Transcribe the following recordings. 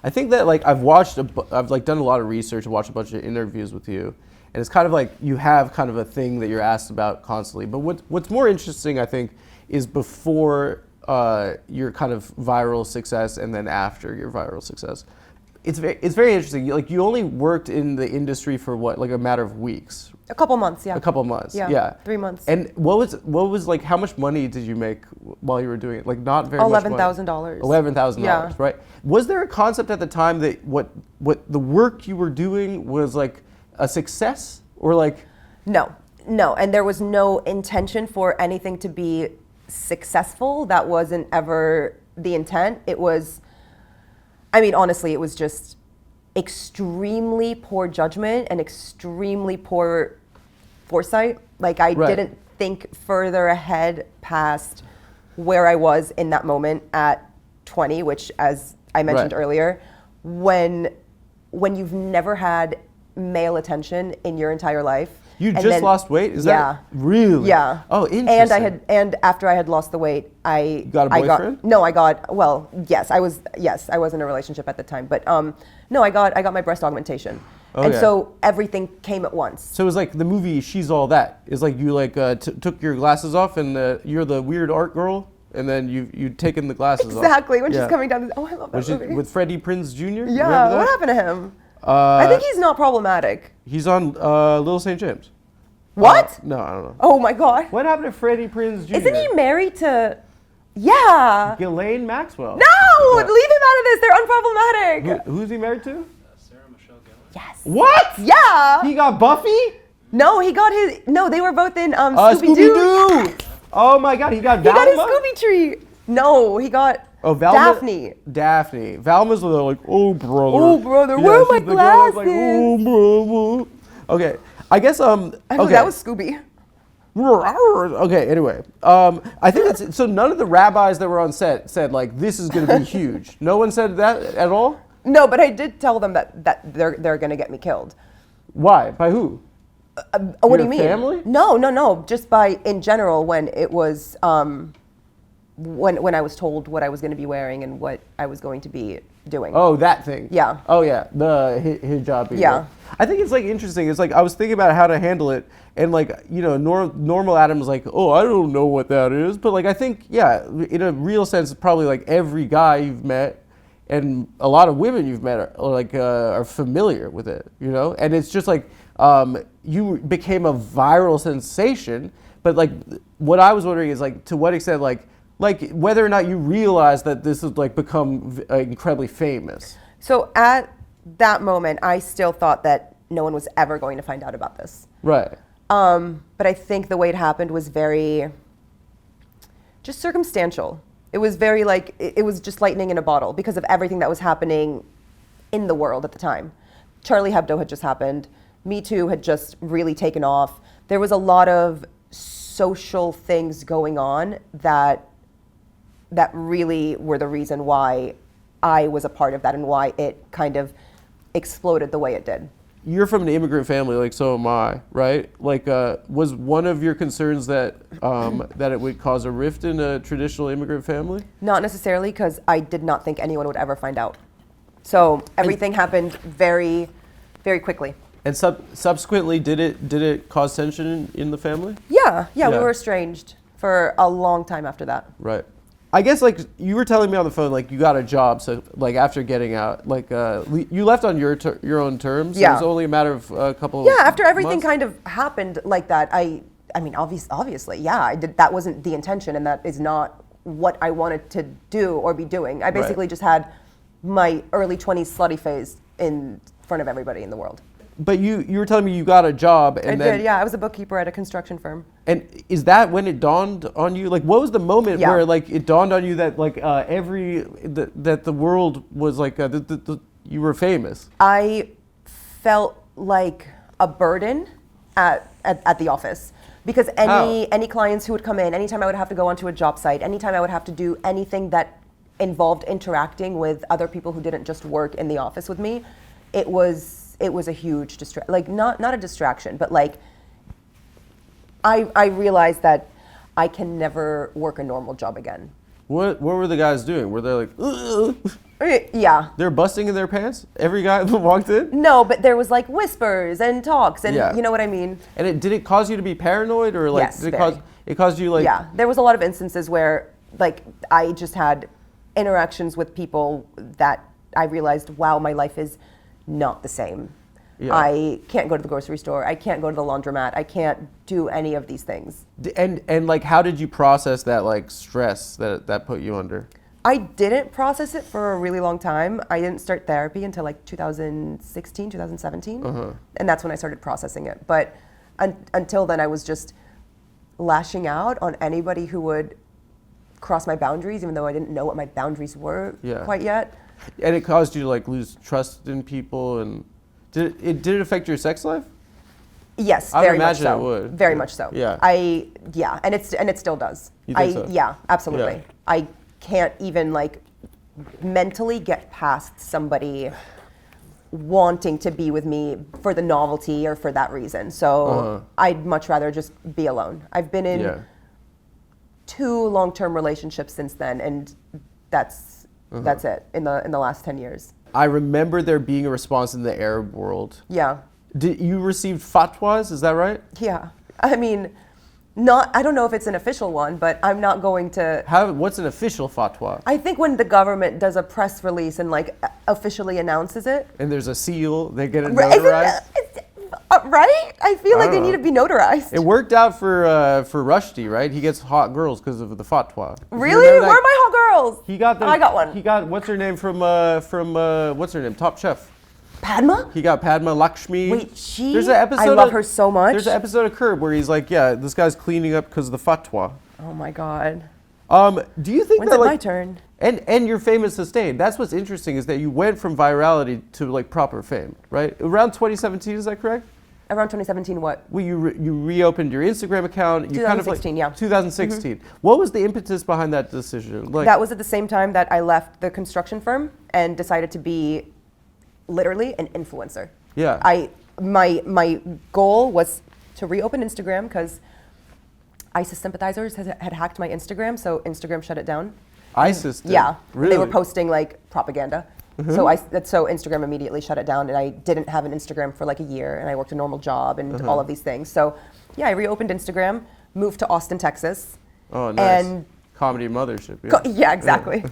I think that like I've like done a lot of research, watched a bunch of interviews with you, and it's kind of like you have kind of a thing that you're asked about constantly. But what's more interesting, I think, is before your kind of viral success and then after your viral success. It's very interesting. Like you only worked in the industry for what, like a matter of weeks? A couple months, yeah. A couple months, yeah. yeah. 3 months. And what was like? How much money did you make while you were doing it? Like not very much money. $11,000. $11,000, yeah. Right? Was there a concept at the time that what the work you were doing was like a success or like? No, and there was no intention for anything to be successful. That wasn't ever the intent. It was. I mean, honestly, it was just extremely poor judgment and extremely poor foresight. Like I didn't think further ahead past where I was in that moment at 20, which, as I mentioned earlier, when you've never had male attention in your entire life. You just lost weight? Is that really? Yeah. Oh, interesting. And after I had lost the weight, You got a boyfriend? Yes, I was in a relationship at the time, but no, I got my breast augmentation. Okay. And so everything came at once. So it was like the movie She's All That. It's like you like took your glasses off and you're the weird art girl, and then you'd taken the glasses off. Exactly, when she's coming down. I love that movie. With Freddie Prinze Jr.? Yeah, what happened to him? I think he's not problematic. He's on Little St. James. What? No, I don't know. Oh my God. What happened to Freddie Prinze Jr.? Isn't he married to? Yeah. Ghislaine Maxwell. No, leave him out of this. They're unproblematic. Who's he married to? Sarah Michelle Gellar. Yes. What? Yeah. He got Buffy? No, he got his. No, they were both in Scooby-Doo. Scooby-Doo. Yes. Oh my God, he got Velma? He got his Scooby tree. No, he got Daphne. Valma's like, oh brother. Where are my glasses? Like, oh brother. Okay, I guess okay. That was Scooby. Okay, anyway, I think that's so. None of the rabbis that were on set said like this is going to be huge. No one said that at all. No, but I did tell them that they're going to get me killed. Why? By who? What do you mean? Family? No. Just by in general when it was when I was told what I was going to be wearing and what I was going to be doing. Oh, that thing. Yeah. Oh yeah, the hijab. Yeah. I think it's like interesting. It's like I was thinking about how to handle it, and like normal Adam's like, oh, I don't know what that is, but like I think in a real sense, probably like every guy you've met and a lot of women you've met are familiar with it, and it's just like you became a viral sensation, but like what I was wondering is like to what extent like whether or not you realize that this has like become incredibly famous. So at that moment, I still thought that no one was ever going to find out about this. Right. But I think the way it happened was very just circumstantial. It was very like, it was just lightning in a bottle because of everything that was happening in the world at the time. Charlie Hebdo had just happened. Me Too had just really taken off. There was a lot of social things going on that really were the reason why I was a part of that and why it kind of exploded the way it did. You're from an immigrant family, like so am I, right? Like, was one of your concerns that that it would cause a rift in a traditional immigrant family? Not necessarily, because I did not think anyone would ever find out. So everything happened very, very quickly. And subsequently, did it cause tension in the family? Yeah, we were estranged for a long time after that. Right. I guess like you were telling me on the phone, like you got a job, so like after getting out, like you left on your own terms. Yeah. It was only a matter of a couple. Yeah, after everything months? kind of happened like that, I mean, obviously, yeah, I did. That wasn't the intention, and that is not what I wanted to do or be doing. I basically just had my early 20s slutty phase in front of everybody in the world. But you were telling me you got a job, and I did, yeah. I was a bookkeeper at a construction firm. And is that when it dawned on you? Like, what was the moment where like it dawned on you that like that the world was like you were famous? I felt like a burden at the office because any clients who would come in, anytime I would have to go onto a job site, anytime I would have to do anything that involved interacting with other people who didn't just work in the office with me, it was a huge not a distraction, but like I realized that I can never work a normal job again. What were the guys doing? Were they like, ugh? I mean, yeah. They're busting in their pants? Every guy that walked in? No, but there was like whispers and talks and you know what I mean? And did it cause you to be paranoid or like Yes, did very. it caused you like Yeah, there was a lot of instances where like I just had interactions with people that I realized, wow, my life is not the same. Yeah. I can't go to the grocery store. I can't go to the laundromat. I can't do any of these things. And like how did you process that like stress that put you under? I didn't process it for a really long time. I didn't start therapy until like 2016, 2017. And that's when I started processing it. But until then, I was just lashing out on anybody who would cross my boundaries, even though I didn't know what my boundaries were quite yet. And it caused you to like lose trust in people. And did it affect your sex life? Yes, I very would much imagine so. it would. Very much so. Yeah. And it still does. You think so? Yeah, absolutely. Yeah. I can't even like mentally get past somebody wanting to be with me for the novelty or for that reason. So I'd much rather just be alone. I've been in 2 long-term relationships since then, and that's it in the last 10 years. I remember there being a response in the Arab world. Yeah. Did you received fatwas? Is that right? Yeah. I mean, I don't know if it's an official one, but I'm not going to. What's an official fatwa? I think when the government does a press release and like officially announces it. And there's a seal, they get it Right? notarized. Right? I feel like they know. need to be notarized. It worked out for Rushdie, right? He gets hot girls because of the fatwa. Really? Where are my hot girls? He got I got one. He got what's her name from what's her name? Top Chef. Padma? He got Padma Lakshmi. Wait, There's an episode I love her so much. There's an episode of Curb where he's like, yeah, this guy's cleaning up because of the fatwa. Oh my God. Do you think When's that it like my turn? and your fame is sustained? That's what's interesting is that you went from virality to like proper fame, right? Around 2017, is that correct? Around 2017, what? Well, you reopened your Instagram account. You 2016, yeah. 2016. What was the impetus behind that decision? Like, That was at the same time that I left the construction firm and decided to be literally an influencer. Yeah. My goal was to reopen Instagram because ISIS sympathizers had hacked my Instagram, so Instagram shut it down. ISIS did? Yeah. Really? They were posting like propaganda. So Instagram immediately shut it down, and I didn't have an Instagram for like a year, and I worked a normal job and all of these things. So yeah, I reopened Instagram, moved to Austin, Texas. Oh, nice. And comedy mothership. yeah, exactly.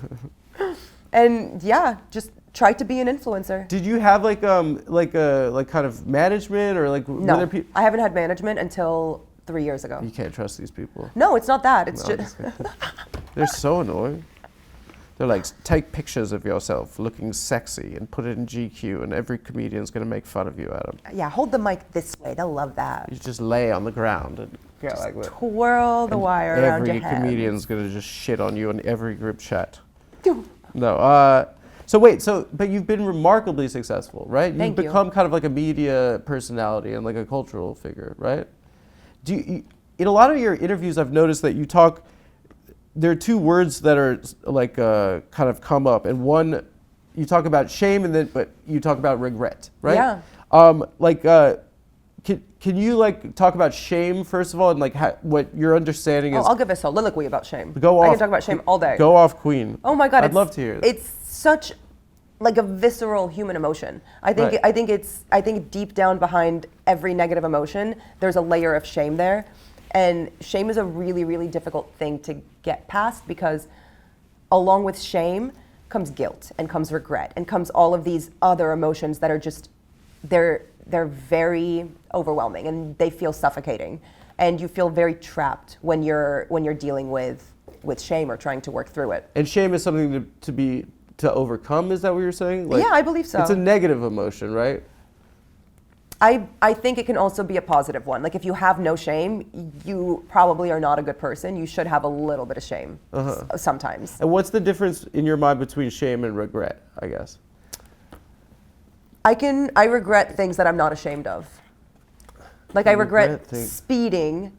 And yeah, just tried to be an influencer. Did you have like kind of management or like No, were there I haven't had management until 3 years ago. You can't trust these people. No, it's not that. It's No, just they're so annoying. They're like, take pictures of yourself looking sexy and put it in GQ, and every comedian's gonna make fun of you, Adam. yeah. Hold the mic this way. They'll love that. You just lay on the ground and go like that. Twirl the wire around your Every head. comedian's gonna just shit on you in every group chat. No. But you've been remarkably successful, right? Thank you. You've become kind of like a media personality and like a cultural figure, right? In a lot of your interviews, I've noticed that you talk. There are 2 words that are like kind of come up, and one, you talk about shame, but you talk about regret, right? Yeah. Can you like talk about shame first of all, and like what your understanding is? I'll give a soliloquy about shame. Go off. I can talk about shame all day. Go off, Queen. Oh my God. I'd love to hear it. It's such like a visceral human emotion. I think deep down behind every negative emotion, there's a layer of shame there. And shame is a really, really difficult thing to get past because along with shame comes guilt and comes regret and comes all of these other emotions that are just, they're very overwhelming and they feel suffocating. And you feel very trapped when you're dealing with shame or trying to work through it. And shame is something to overcome, is that what you're saying? Like, yeah, I believe so. It's a negative emotion, right? I think it can also be a positive one. Like if you have no shame, you probably are not a good person. You should have a little bit of shame sometimes. And what's the difference in your mind between shame and regret, I guess? I regret things that I'm not ashamed of. Like I regret speeding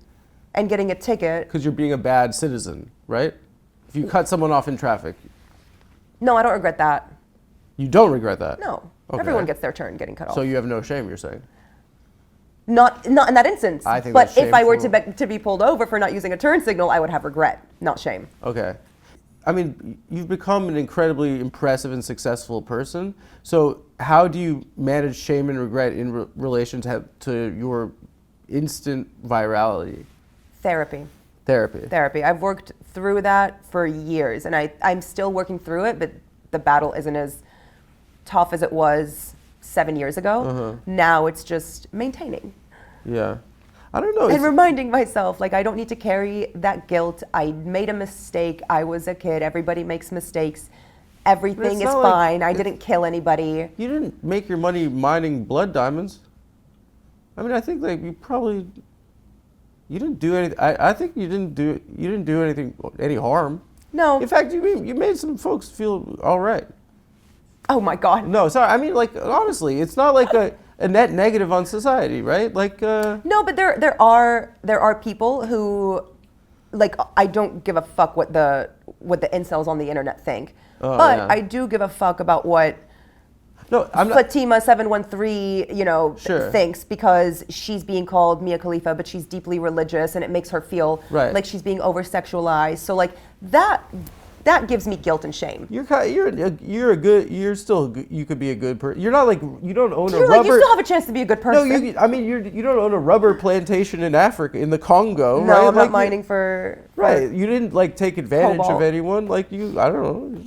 and getting a ticket. Because you're being a bad citizen, right? If you cut someone off in traffic. No, I don't regret that. You don't regret that? No. Okay. Everyone gets their turn getting cut off. So you have no shame, you're saying? Not in that instance. I think but that's if I were shameful. to be pulled over for not using a turn signal, I would have regret, not shame. Okay. I mean, you've become an incredibly impressive and successful person. So how do you manage shame and regret in relation to your instant virality? Therapy. Therapy. I've worked through that for years, and I'm still working through it, but the battle isn't as tough as it was 7 years ago. Now it's just maintaining. Yeah. I don't know. And reminding myself, like, I don't need to carry that guilt. I made a mistake. I was a kid. Everybody makes mistakes. Everything is fine. I didn't kill anybody. You didn't make your money mining blood diamonds. I mean, I think like you didn't do anything. I think you didn't do any harm. No. In fact, you made some folks feel all right. Oh my God. No, sorry. I mean, like, honestly, it's not like a net negative on society, right? Like. No, but there are people who, like, I don't give a fuck what the incels on the internet think, but yeah. I do give a fuck about what. No, I'm not. Fatima 713, Sure. thinks, because she's being called Mia Khalifa, but she's deeply religious, and it makes her feel like she's being over-sexualized. So like that gives me guilt and shame. You could be a good person. You're not like, you don't own a rubber. Like, you still have a chance to be a good person. No, you don't own a rubber plantation in Africa, in the Congo, no, right? I'm not mining for right. You didn't like take advantage cobalt. of anyone. Like I don't know.